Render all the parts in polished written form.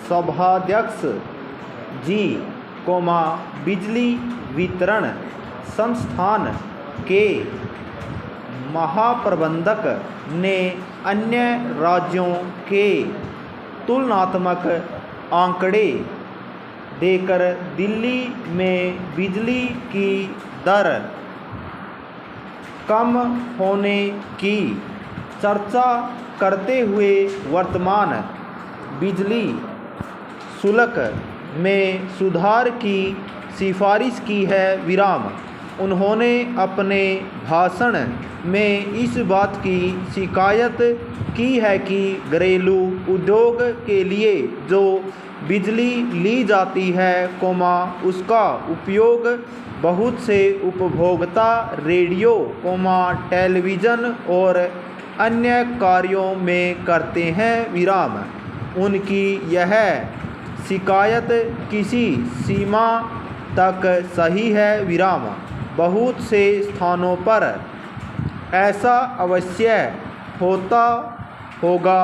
सभाध्यक्ष जी, बिजली वितरण संस्थान के महाप्रबंधक ने अन्य राज्यों के तुलनात्मक आंकड़े देकर दिल्ली में बिजली की दर कम होने की चर्चा करते हुए वर्तमान बिजली शुल्क में सुधार की सिफारिश की है। उन्होंने अपने भाषण में इस बात की शिकायत की है कि घरेलू उद्योग के लिए जो बिजली ली जाती है, उसका उपयोग बहुत से उपभोक्ता रेडियो, टेलीविज़न और अन्य कार्यों में करते हैं। उनकी यह शिकायत किसी सीमा तक सही है। बहुत से स्थानों पर ऐसा अवश्य होता होगा।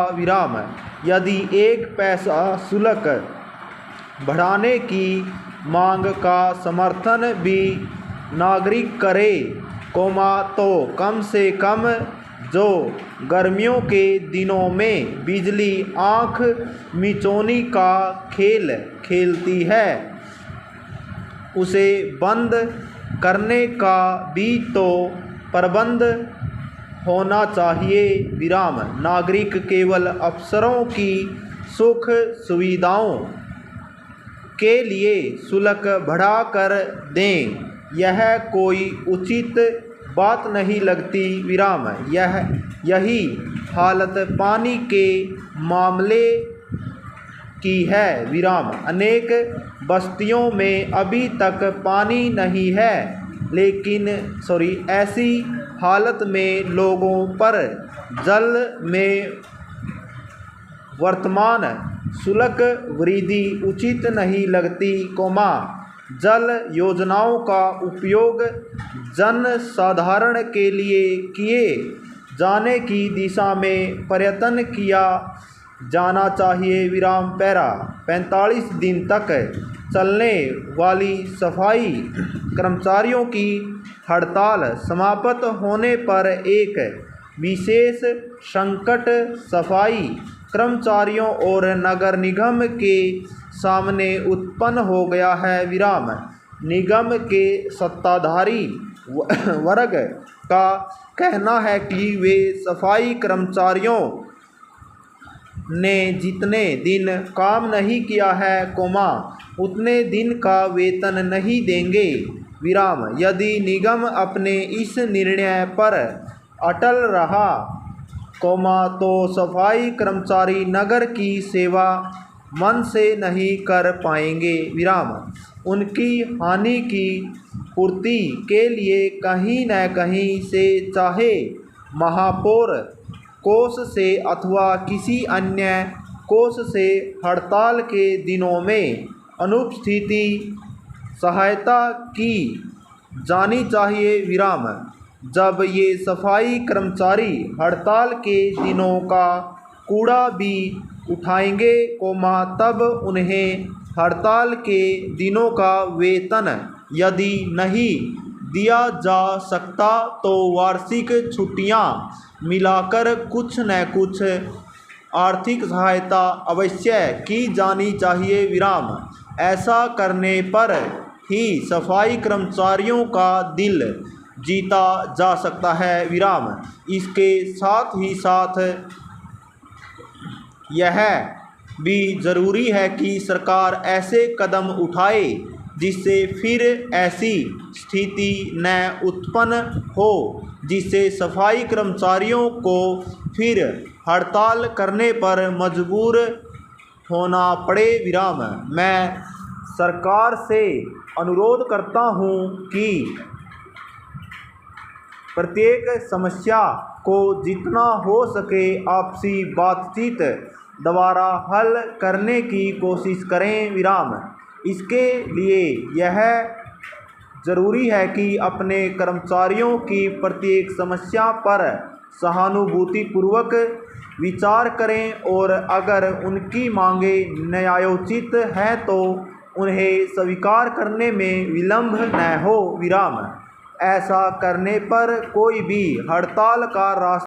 यदि 1 पैसा शुल्क बढ़ाने की मांग का समर्थन भी नागरिक करे, तो कम से कम जो गर्मियों के दिनों में बिजली आँख मिचौनी का खेल खेलती है, उसे बंद करने का भी तो प्रबंध होना चाहिए। नागरिक केवल अफसरों की सुख सुविधाओं के लिए शुल्क बढ़ा कर दें, यह कोई उचित बात नहीं लगती। यही हालत पानी के मामले की है। अनेक बस्तियों में अभी तक पानी नहीं है, लेकिन ऐसी हालत में लोगों पर जल में वर्तमान शुल्क वृद्धि उचित नहीं लगती। जल योजनाओं का उपयोग जन साधारण के लिए किए जाने की दिशा में प्रयत्न किया जाना चाहिए। 45 दिन तक चलने वाली सफाई कर्मचारियों की हड़ताल समाप्त होने पर एक विशेष संकट सफाई कर्मचारियों और नगर निगम के सामने उत्पन्न हो गया है। निगम के सत्ताधारी वर्ग का कहना है कि वे सफाई कर्मचारियों ने जितने दिन काम नहीं किया है, उतने दिन का वेतन नहीं देंगे। यदि निगम अपने इस निर्णय पर अटल रहा, तो सफाई कर्मचारी नगर की सेवा मन से नहीं कर पाएंगे। उनकी हानि की पूर्ति के लिए कहीं न कहीं से, चाहे महापौर कोष से अथवा किसी अन्य कोष से, हड़ताल के दिनों में अनुपस्थिति सहायता की जानी चाहिए। जब ये सफाई कर्मचारी हड़ताल के दिनों का कूड़ा भी उठाएंगे, तब उन्हें हड़ताल के दिनों का वेतन यदि नहीं दिया जा सकता, तो वार्षिक छुट्टियां मिलाकर कुछ न कुछ आर्थिक सहायता अवश्य की जानी चाहिए। ऐसा करने पर ही सफाई कर्मचारियों का दिल जीता जा सकता है। इसके साथ ही साथ यह भी ज़रूरी है कि सरकार ऐसे कदम उठाए जिससे फिर ऐसी स्थिति न उत्पन्न हो जिससे सफाई कर्मचारियों को फिर हड़ताल करने पर मजबूर होना पड़े। मैं सरकार से अनुरोध करता हूं कि प्रत्येक समस्या को जितना हो सके आपसी बातचीत द्वारा हल करने की कोशिश करें। इसके लिए यह ज़रूरी है कि अपने कर्मचारियों की प्रत्येक समस्या पर सहानुभूतिपूर्वक विचार करें और अगर उनकी मांगें न्यायोचित हैं तो उन्हें स्वीकार करने में विलंब न हो। विराम। ऐसा करने पर कोई भी हड़ताल का रास्ता